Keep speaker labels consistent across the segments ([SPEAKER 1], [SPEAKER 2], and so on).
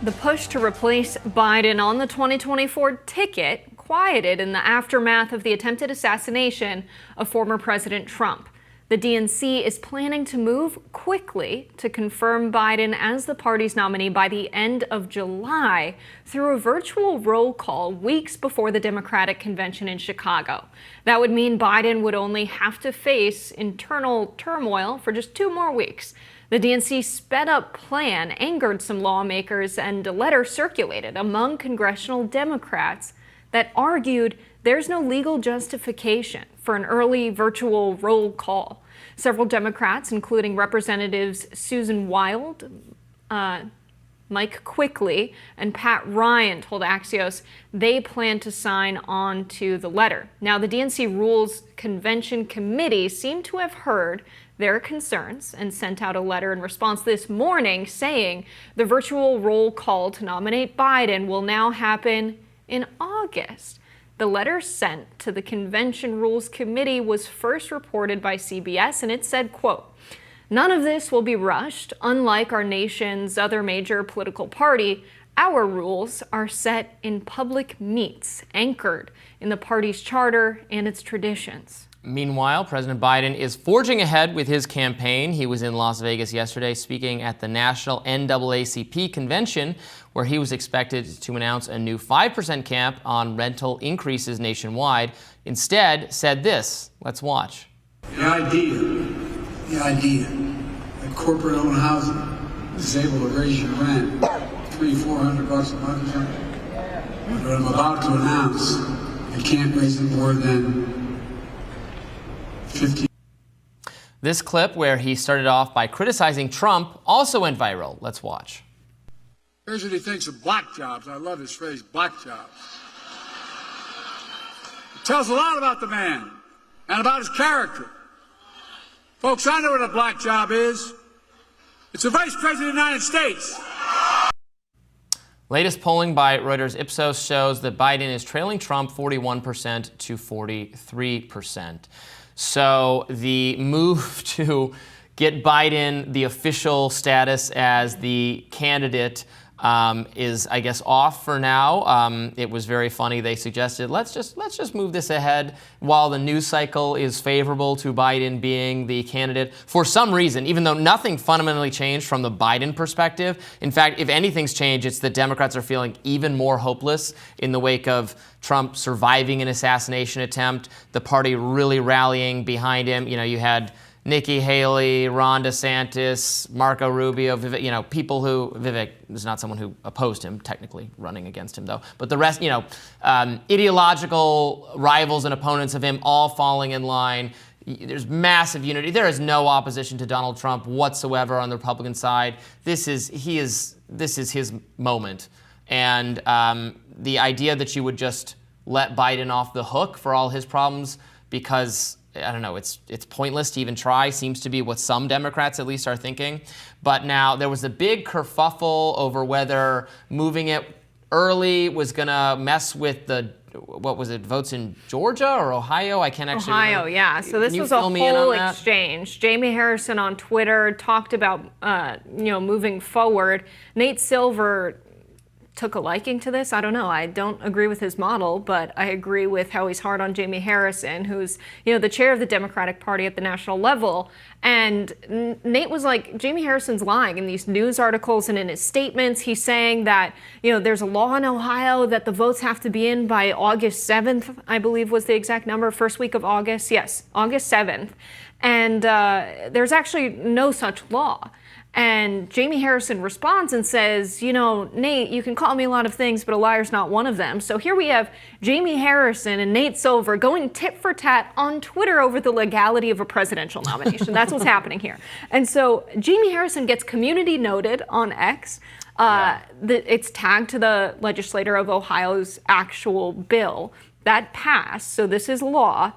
[SPEAKER 1] The push to replace Biden on the 2024 ticket quieted in the aftermath of the attempted assassination of former President Trump. The DNC is planning to move quickly to confirm Biden as the party's nominee by the end of July through a virtual roll call weeks before the Democratic convention in Chicago. That would mean Biden would only have to face internal turmoil for just 2 more weeks. The DNC sped-up plan angered some lawmakers, and a letter circulated among congressional Democrats that argued there's no legal justification for an early virtual roll call. Several Democrats, including Representatives Susan Wild, Mike Quigley, and Pat Ryan, told Axios they plan to sign on to the letter. Now, the DNC Rules Convention Committee seemed to have heard their concerns and sent out a letter in response this morning saying the virtual roll call to nominate Biden will now happen in August. The letter sent to the Convention Rules Committee was first reported by CBS, and it said, quote, "None of this will be rushed. Unlike our nation's other major political party, our rules are set in public meets, anchored in the party's charter and its traditions."
[SPEAKER 2] Meanwhile, President Biden is forging ahead with his campaign. He was in Las Vegas yesterday speaking at the National NAACP convention, where he was expected to announce a new 5% cap on rental increases nationwide. Instead, said this. Let's watch.
[SPEAKER 3] The idea that corporate-owned housing is able to raise your rent $300-400 a month or something. What I'm about to announce, they can't raise it more than 50.
[SPEAKER 2] This clip, where he started off by criticizing Trump, also went viral. Let's watch.
[SPEAKER 3] Here's what he thinks of black jobs. I love his phrase, black jobs. It tells a lot about the man and about his character. Folks, I know what a black job is. It's the Vice President of the United States.
[SPEAKER 2] Latest polling by Reuters Ipsos shows that Biden is trailing Trump 41% to 43%. So the move to get Biden the official status as the candidate is, I guess, off for now. It was very funny. They suggested let's just move this ahead while the news cycle is favorable to Biden being the candidate. For some reason, even though nothing fundamentally changed from the Biden perspective, in fact, if anything's changed, it's that Democrats are feeling even more hopeless in the wake of Trump surviving an assassination attempt, the party really rallying behind him. You know, you had Nikki Haley, Ron DeSantis, Marco Rubio, Vivek, people who, Vivek is not someone who opposed him, technically running against him though, but the rest, ideological rivals and opponents of him all falling in line. There's massive unity. There is no opposition to Donald Trump whatsoever on the Republican side. This is his moment. And the idea that you would just let Biden off the hook for all his problems because, I don't know, it's pointless to even try, seems to be what some Democrats at least are thinking. But now there was a big kerfuffle over whether moving it early was going to mess with the, what was it, votes in Georgia or Ohio? I can't actually remember.
[SPEAKER 1] Ohio, yeah. So this was a whole exchange. Jamie Harrison on Twitter talked about, moving forward. Nate Silver took a liking to this. I don't know. I don't agree with his model, but I agree with how he's hard on Jamie Harrison, who's, the chair of the Democratic Party at the national level. And Nate was like, Jamie Harrison's lying in these news articles and in his statements. He's saying that, there's a law in Ohio that the votes have to be in by August 7th, I believe was the exact number, first week of August. Yes, August 7th. And there's actually no such law. And Jamie Harrison responds and says, Nate, you can call me a lot of things, but a liar's not one of them. So here we have Jamie Harrison and Nate Silver going tit for tat on Twitter over the legality of a presidential nomination. That's what's happening here. And so Jamie Harrison gets community noted on X. It's tagged to the legislator of Ohio's actual bill that passed. So this is law.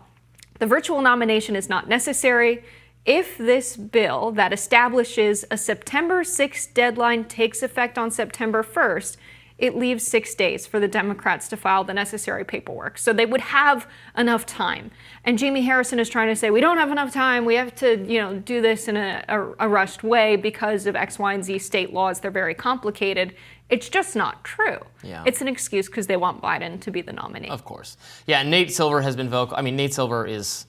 [SPEAKER 1] The virtual nomination is not necessary if this bill that establishes a September 6th deadline takes effect on September 1st. it leaves 6 days for the Democrats to file the necessary paperwork. So they would have enough time. And Jamie Harrison is trying to say, we don't have enough time. We have to, do this in a rushed way because of X, Y, and Z state laws. They're very complicated. It's just not true.
[SPEAKER 2] Yeah.
[SPEAKER 1] It's an excuse because they want Biden to be the nominee.
[SPEAKER 2] Of course. Yeah, Nate Silver has been vocal. I mean, Nate Silver is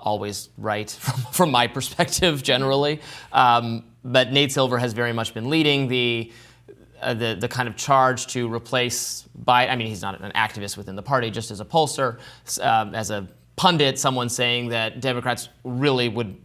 [SPEAKER 2] always right from my perspective generally. But Nate Silver has very much been leading the kind of charge to replace Biden. I mean, he's not an activist within the party, just as a pollster, as a pundit, someone saying that Democrats really would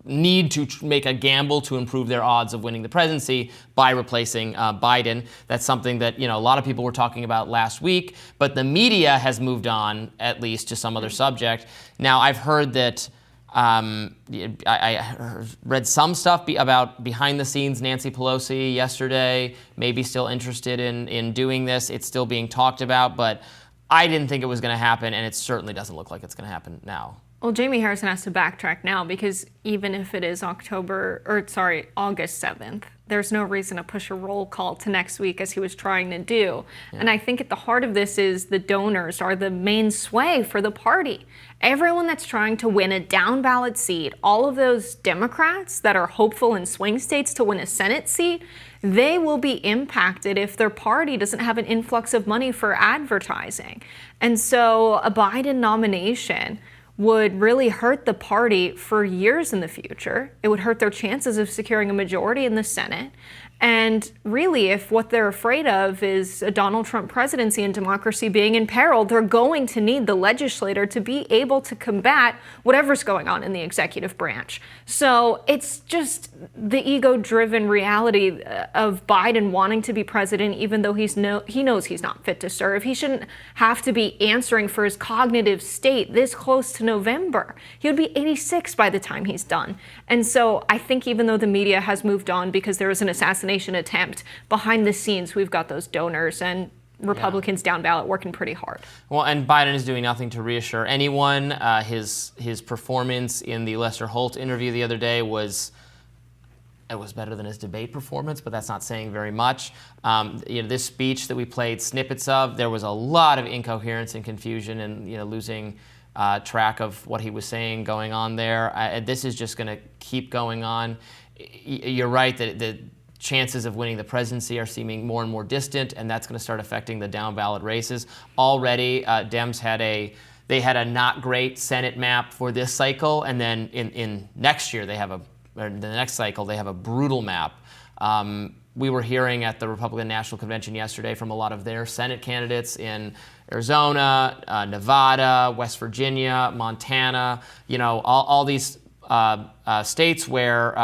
[SPEAKER 2] need to make a gamble to improve their odds of winning the presidency by replacing Biden. That's something that a lot of people were talking about last week, but the media has moved on at least to some other subject. Now, I've heard that I read some stuff about behind the scenes Nancy Pelosi yesterday, maybe still interested in doing this. It's still being talked about, but I didn't think it was going to happen, and it certainly doesn't look like it's going to happen now.
[SPEAKER 1] Well, Jamie Harrison has to backtrack now because even if it is August 7th, there's no reason to push a roll call to next week as he was trying to do. Yeah. And I think at the heart of this is the donors are the main sway for the party. Everyone that's trying to win a down ballot seat, all of those Democrats that are hopeful in swing states to win a Senate seat, they will be impacted if their party doesn't have an influx of money for advertising. And so a Biden nomination would really hurt the party for years in the future. It would hurt their chances of securing a majority in the Senate. And really, if what they're afraid of is a Donald Trump presidency and democracy being in peril, they're going to need the legislator to be able to combat whatever's going on in the executive branch. So it's just the ego-driven reality of Biden wanting to be president, even though he knows he's not fit to serve. He shouldn't have to be answering for his cognitive state this close to November. He would be 86 by the time he's done. And so I think even though the media has moved on because there was an assassination attempt, behind the scenes we've got those donors and Republicans down ballot working pretty hard.
[SPEAKER 2] Well, and Biden is doing nothing to reassure anyone. His performance in the Lester Holt interview the other day was better than his debate performance, but that's not saying very much. This speech that we played snippets of, there was a lot of incoherence and confusion and losing track of what he was saying going on there. This is just going to keep going on. You're right that the chances of winning the presidency are seeming more and more distant, and that's going to start affecting the down ballot races. Already, Dems had a not great Senate map for this cycle, and then in next year the next cycle they have a brutal map. We were hearing at the Republican National Convention yesterday from a lot of their Senate candidates in Arizona, Nevada, West Virginia, Montana. All these states where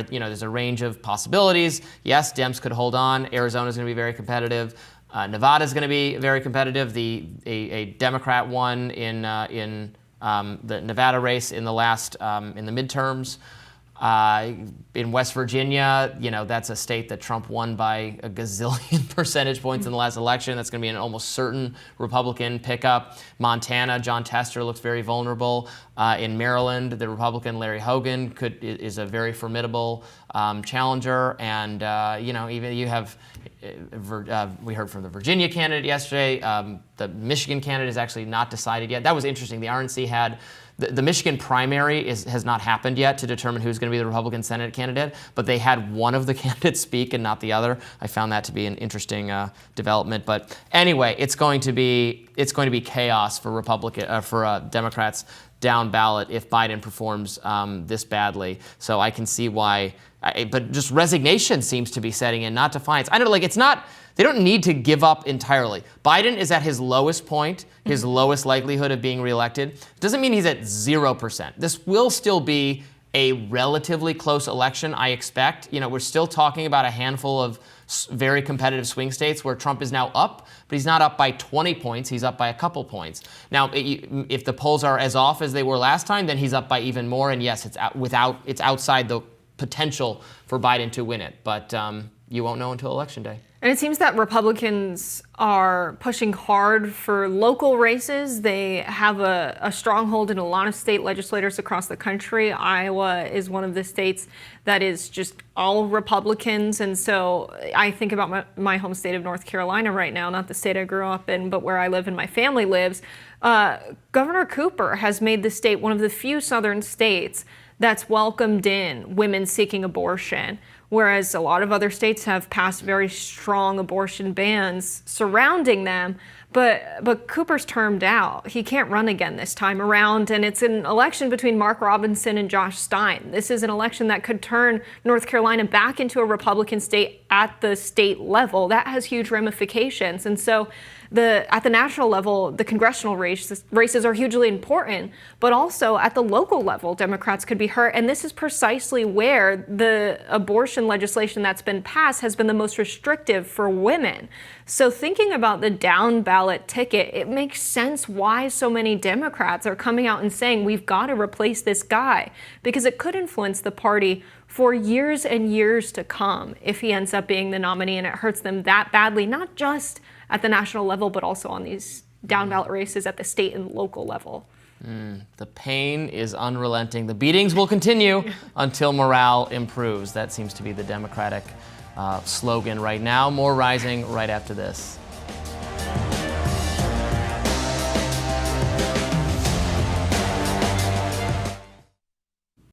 [SPEAKER 2] there's a range of possibilities. Yes, Dems could hold on. Arizona's going to be very competitive. Nevada's going to be very competitive. A Democrat won in the Nevada race in the midterms. In West Virginia, that's a state that Trump won by a gazillion percentage points in the last election. That's going to be an almost certain Republican pickup. Montana, John Tester looks very vulnerable. In Maryland, the Republican Larry Hogan is a very formidable challenger. And even you have we heard from the Virginia candidate yesterday. The Michigan candidate is actually not decided yet. That was interesting. The RNC had. The Michigan primary has not happened yet to determine who's going to be the Republican Senate candidate, but they had one of the candidates speak and not the other. I found that to be an interesting development. But anyway, it's going to be chaos for Democrats down ballot if Biden performs this badly. So I can see why. But just resignation seems to be setting in, not defiance. I know, it's not. They don't need to give up entirely. Biden is at his lowest point, his lowest likelihood of being reelected. Doesn't mean he's at 0%. This will still be a relatively close election, I expect. We're still talking about a handful of very competitive swing states where Trump is now up, but he's not up by 20 points. He's up by a couple points. Now, if the polls are as off as they were last time, then he's up by even more. And yes, it's outside the potential for Biden to win it. But you won't know until Election Day.
[SPEAKER 1] And it seems that Republicans are pushing hard for local races. They have a stronghold in a lot of state legislators across the country. Iowa is one of the states that is just all Republicans. And so I think about my home state of North Carolina right now, not the state I grew up in, but where I live and my family lives. Governor Cooper has made the state one of the few southern states that's welcomed in women seeking abortion, whereas a lot of other states have passed very strong abortion bans surrounding them. But Cooper's termed out. He can't run again this time around, and it's an election between Mark Robinson and Josh Stein. This is an election that could turn North Carolina back into a Republican state at the state level. That has huge ramifications. And so at the national level, the congressional races are hugely important, but also at the local level, Democrats could be hurt. And this is precisely where the abortion legislation that's been passed has been the most restrictive for women. So thinking about the down-ballot ticket, it makes sense why so many Democrats are coming out and saying we've got to replace this guy, because it could influence the party for years and years to come if he ends up being the nominee and it hurts them that badly, not just at the national level, but also on these down-ballot races at the state and local level.
[SPEAKER 2] The pain is unrelenting. The beatings will continue until morale improves. That seems to be the Democratic slogan right now. More Rising right after this.